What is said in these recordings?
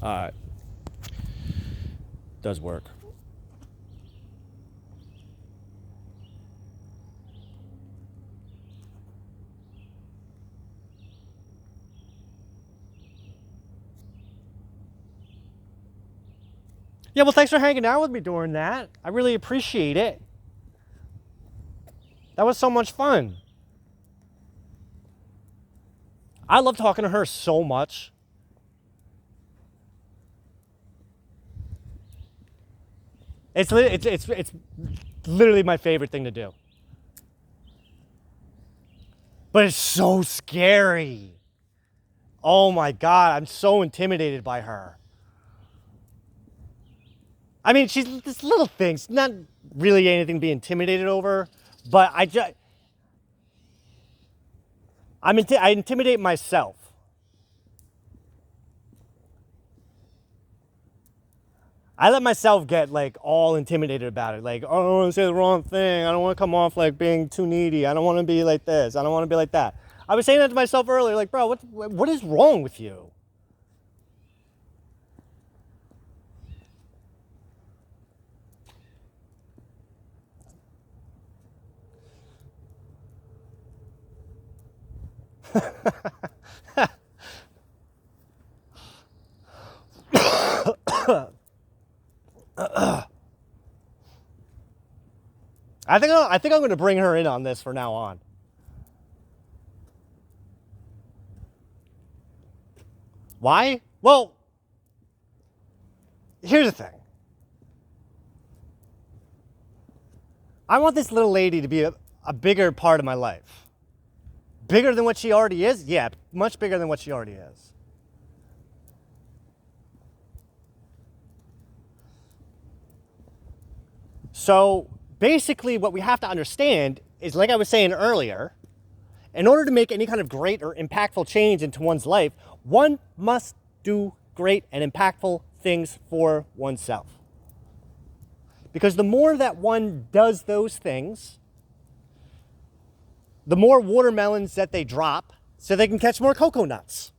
Alright. Does work. Yeah, well, thanks for hanging out with me during that. I really appreciate it. That was so much fun. I love talking to her so much. It's literally my favorite thing to do. But it's so scary. Oh my God, I'm so intimidated by her. I mean, she's this little things, not really anything to be intimidated over, but I intimidate myself. I let myself get like all intimidated about it. Like, oh, I don't want to say the wrong thing. I don't want to come off like being too needy. I don't want to be like this. I don't want to be like that. I was saying that to myself earlier, like, bro, what is wrong with you? I think I'm going to bring her in on this from now on. Why? Well, here's the thing. I want this little lady to be a bigger part of my life. Bigger than what she already is? Yeah, much bigger than what she already is. So basically, what we have to understand is, like I was saying earlier, in order to make any kind of great or impactful change into one's life, one must do great and impactful things for oneself. Because the more that one does those things, the more watermelons that they drop so they can catch more cocoa nuts.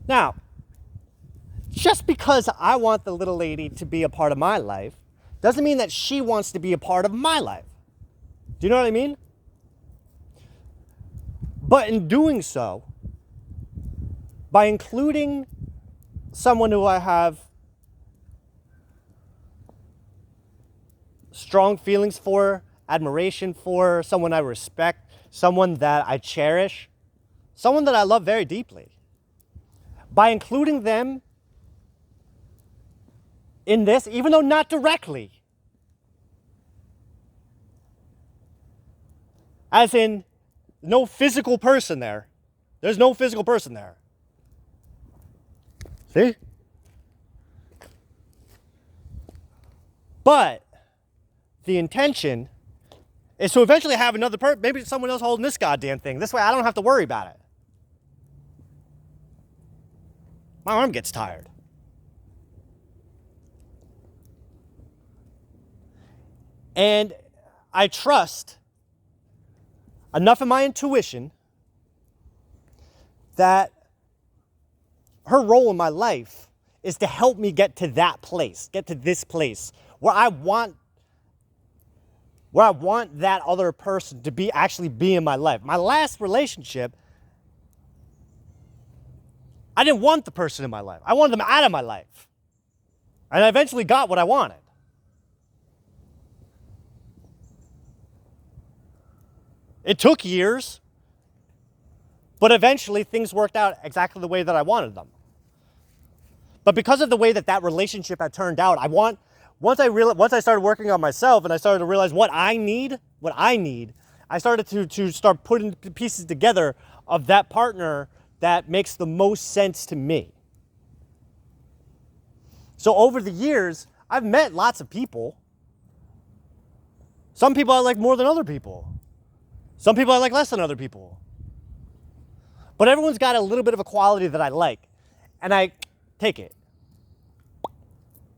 Now, just because I want the little lady to be a part of my life doesn't mean that she wants to be a part of my life. Do you know what I mean? But in doing so, by including someone who I have strong feelings for, admiration for, someone I respect, someone that I cherish, someone that I love very deeply, by including them in this, even though not directly, as in no physical person there. There's no physical person there. See? But the intention is to eventually have another person, maybe someone else holding this goddamn thing. This way I don't have to worry about it. My arm gets tired. And I trust enough in my intuition that her role in my life is to help me get to that place, get to this place where I want that other person to be actually be in my life. My last relationship, I didn't want the person in my life. I wanted them out of my life. And I eventually got what I wanted. It took years, but eventually things worked out exactly the way that I wanted them. But because of the way that that relationship had turned out, once I started working on myself and I started to realize what I need, I started to start putting the pieces together of that partner that makes the most sense to me. So over the years, I've met lots of people. Some people I like more than other people. Some people I like less than other people. But everyone's got a little bit of a quality that I like. And I take it,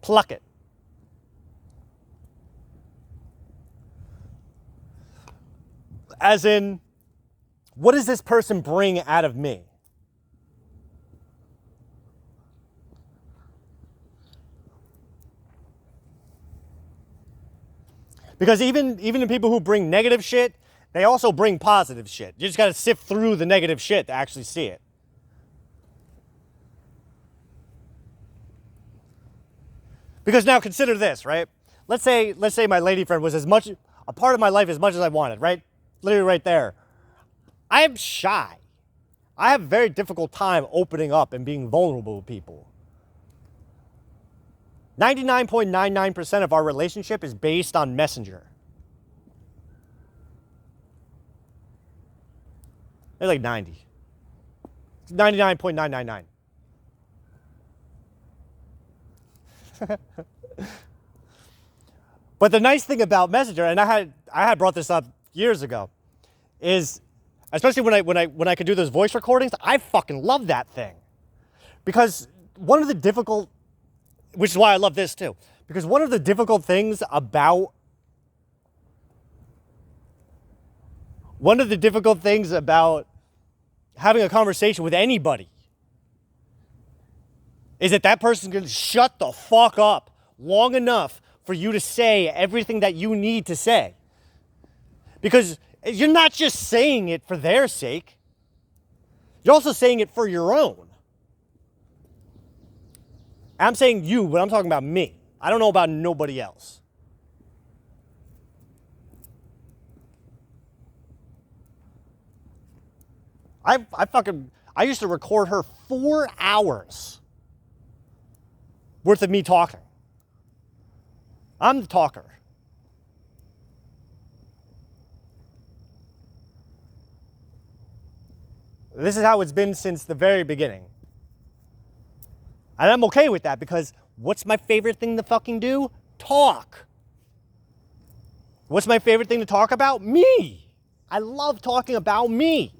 pluck it. As in, what does this person bring out of me? Because even the people who bring negative shit, they also bring positive shit. You just got to sift through the negative shit to actually see it. Because now consider this, right? Let's say my lady friend was as much a part of my life as much as I wanted, right? Literally right there. I am shy. I have a very difficult time opening up and being vulnerable with people. 99.99% of our relationship is based on Messenger. They're like 90. 99.999. But the nice thing about Messenger, and I had brought this up years ago, is especially when I could do those voice recordings, I fucking love that thing. Because one of the difficult, which is why I love this too, because one of the difficult things about having a conversation with anybody is that person can shut the fuck up long enough for you to say everything that you need to say. Because you're not just saying it for their sake. You're also saying it for your own. I'm saying you, but I'm talking about me. I don't know about nobody else. I used to record her 4 hours worth of me talking. I'm the talker. This is how it's been since the very beginning. And I'm okay with that because what's my favorite thing to fucking do? Talk. What's my favorite thing to talk about? Me. I love talking about me.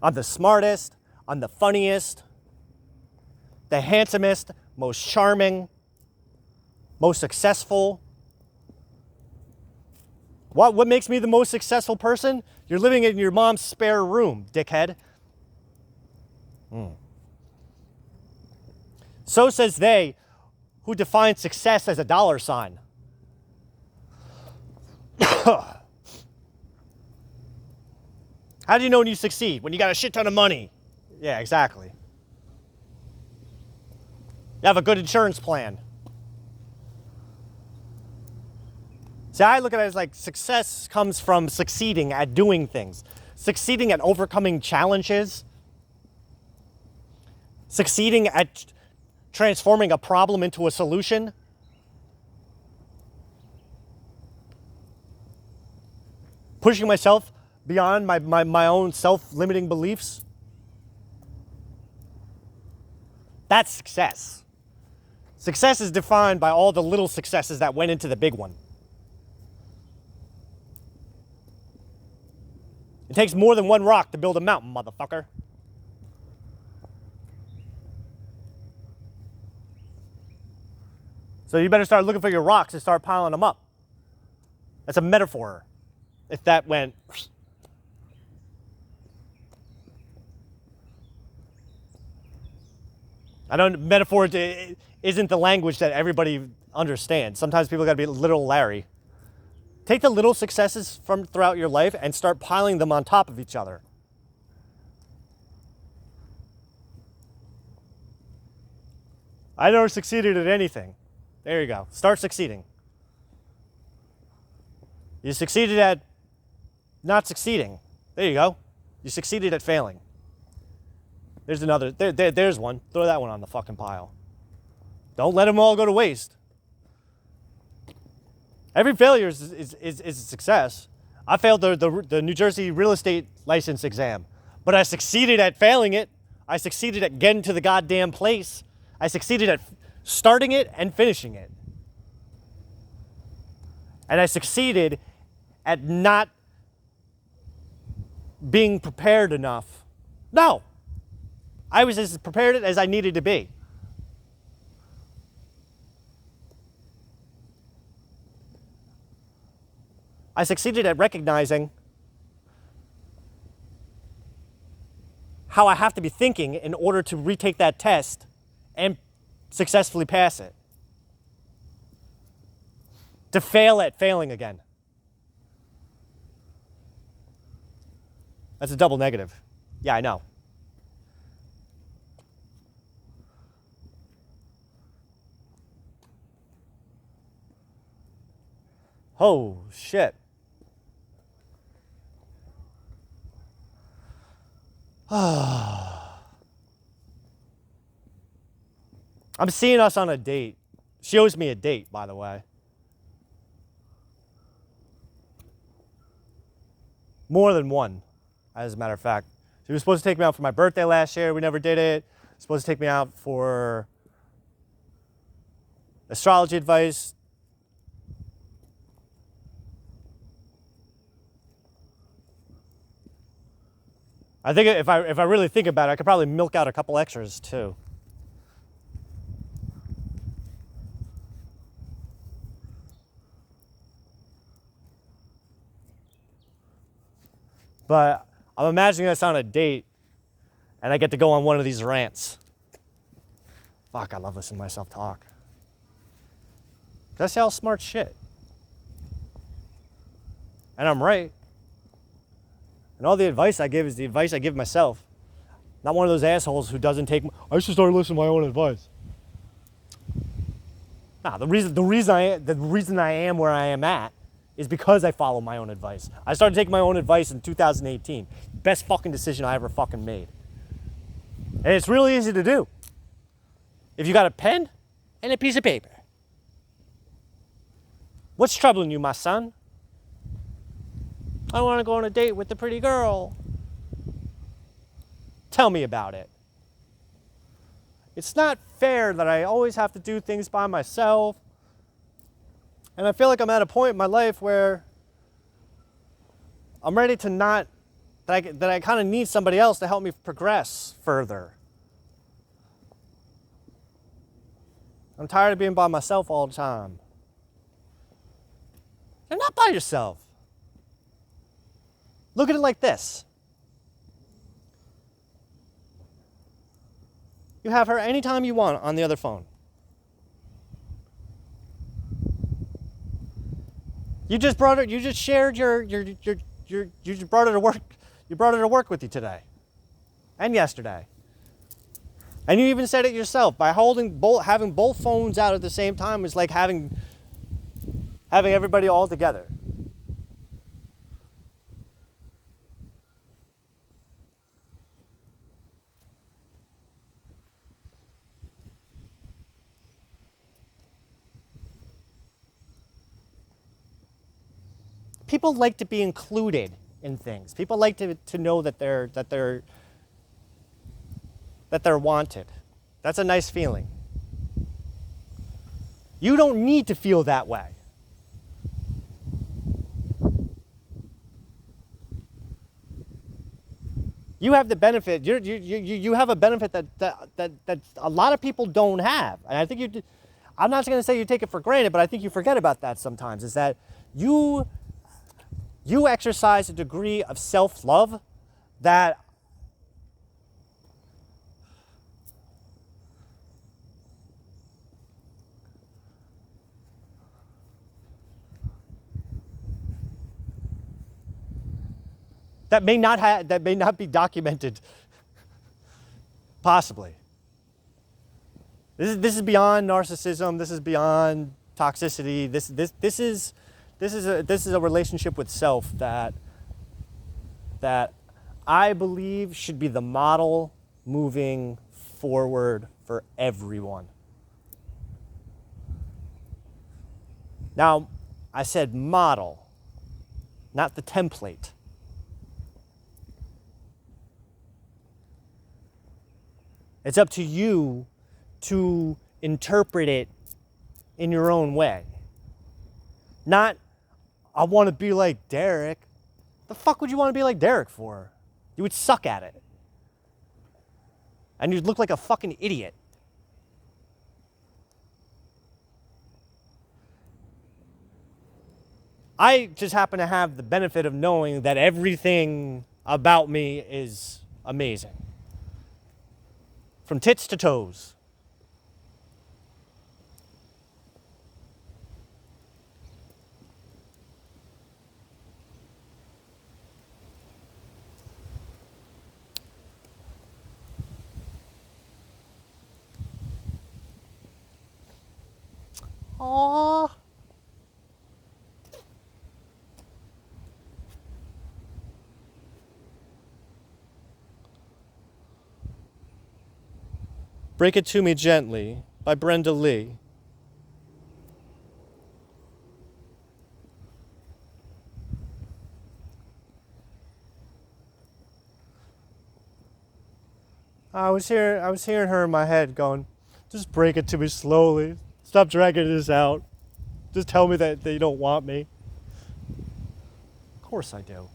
I'm the smartest, I'm the funniest, the handsomest, most charming, most successful. What makes me the most successful person? You're living in your mom's spare room, dickhead. So says they who define success as a dollar sign. How do you know when you succeed? When you got a shit ton of money. Yeah, exactly. You have a good insurance plan. See, I look at it as like success comes from succeeding at doing things. Succeeding at overcoming challenges. Succeeding at transforming a problem into a solution. Pushing myself beyond my own self-limiting beliefs. That's success. Success is defined by all the little successes that went into the big one. It takes more than one rock to build a mountain, motherfucker. So you better start looking for your rocks and start piling them up. That's a metaphor. If that went... metaphor isn't the language that everybody understands. Sometimes people gotta be literal Larry. Take the little successes from throughout your life and start piling them on top of each other. I never succeeded at anything. There you go. Start succeeding. You succeeded at not succeeding. There you go. You succeeded at failing. There's another. There's one. Throw that one on the fucking pile. Don't let them all go to waste. Every failure is a success. I failed the New Jersey real estate license exam, but I succeeded at failing it. I succeeded at getting to the goddamn place. I succeeded at starting it and finishing it. And I succeeded at not being prepared enough. No. I was as prepared as I needed to be. I succeeded at recognizing how I have to be thinking in order to retake that test and successfully pass it. To fail at failing again. That's a double negative. Yeah, I know. Oh, shit. I'm seeing us on a date. She owes me a date, by the way. More than one, as a matter of fact. She was supposed to take me out for my birthday last year. We never did it. Supposed to take me out for astrology advice. I think if I really think about it, I could probably milk out a couple extras too. But I'm imagining us on a date and I get to go on one of these rants. Fuck, I love listening to myself talk. That's all smart shit. And I'm right. And all the advice I give is the advice I give myself. Not one of those assholes who doesn't take, I should start listening to my own advice. Nah, the reason I am where I am at is because I follow my own advice. I started taking my own advice in 2018. Best fucking decision I ever fucking made. And it's really easy to do. If you got a pen and a piece of paper. What's troubling you, my son? I want to go on a date with the pretty girl. Tell me about it. It's not fair that I always have to do things by myself. And I feel like I'm at a point in my life where I'm ready to not, that I kind of need somebody else to help me progress further. I'm tired of being by myself all the time. You're not by yourself. Look at it like this. You have her anytime you want on the other phone. You just brought her, you just shared you just brought her to work. You brought her to work with you today. And yesterday. And you even said it yourself. By having both phones out at the same time is like having everybody all together. People like to be included in things. People like to know that they're wanted. That's a nice feeling. You don't need to feel that way. You have the benefit. You have a benefit that a lot of people don't have, and I think I'm not going to say you take it for granted, but I think you forget about that sometimes. Is that you exercise a degree of self-love that may not be documented. Possibly. This is beyond narcissism. This is beyond toxicity. This is a relationship with self that I believe should be the model moving forward for everyone. Now, I said model, not the template. It's up to you to interpret it in your own way. Not, I want to be like Derek. The fuck would you want to be like Derek for? You would suck at it. And you'd look like a fucking idiot. I just happen to have the benefit of knowing that everything about me is amazing. From tits to toes. Aww. Break It To Me Gently by Brenda Lee. I was hearing her in my head going, just break it to me slowly. Stop dragging this out. Just tell me that you don't want me. Of course I do.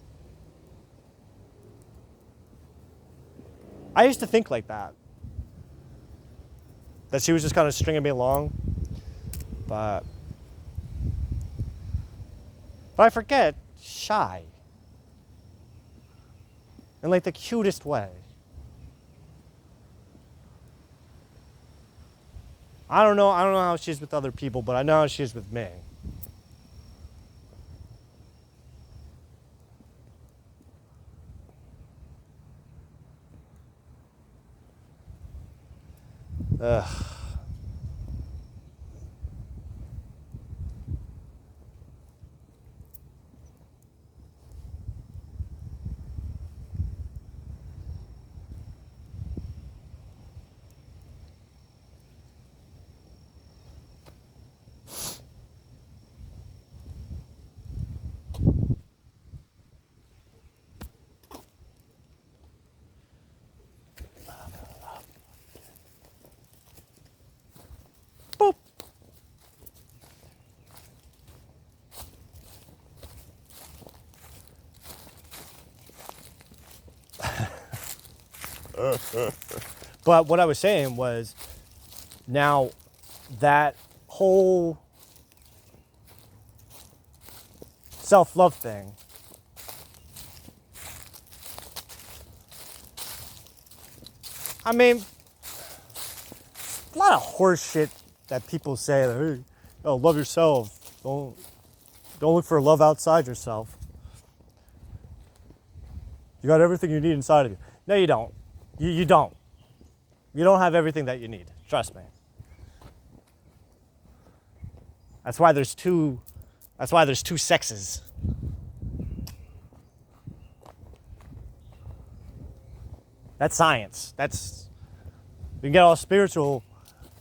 I used to think like that. That she was just kind of stringing me along. But I forget, shy. In like the cutest way. I don't know how she is with other people, but I know how she is with me. Ugh. Boop. But what I was saying was, now that whole self-love thing, I mean, a lot of horse shit that people say, like, hey, oh, love yourself. Don't look for love outside yourself. You got everything you need inside of you. No, you don't. You don't. You don't have everything that you need. Trust me. That's why there's two sexes. That's science. We can get all spiritual.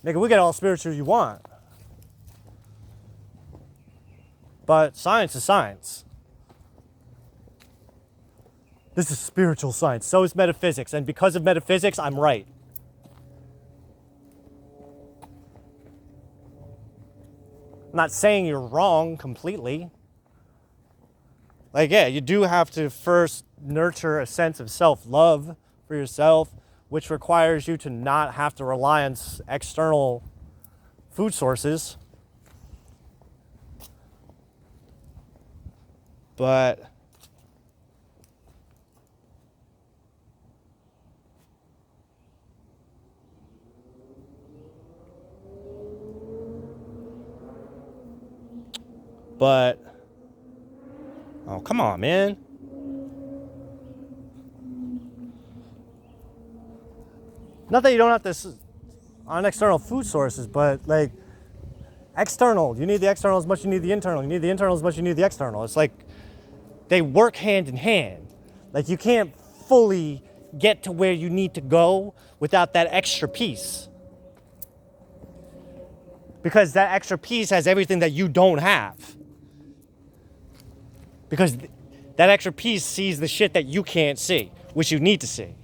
Nigga, we get all spiritual you want. But science is science. This is spiritual science. So is metaphysics. And because of metaphysics, I'm right. I'm not saying you're wrong completely. Like, yeah, you do have to first nurture a sense of self-love for yourself, which requires you to not have to rely on external food sources. But oh, come on, man. Not that you don't have to on external food sources, but like external. You need the external as much as you need the internal. You need the internal as much as you need the external. It's like they work hand in hand. Like you can't fully get to where you need to go without that extra piece. Because that extra piece has everything that you don't have. Because that extra piece sees the shit that you can't see, which you need to see.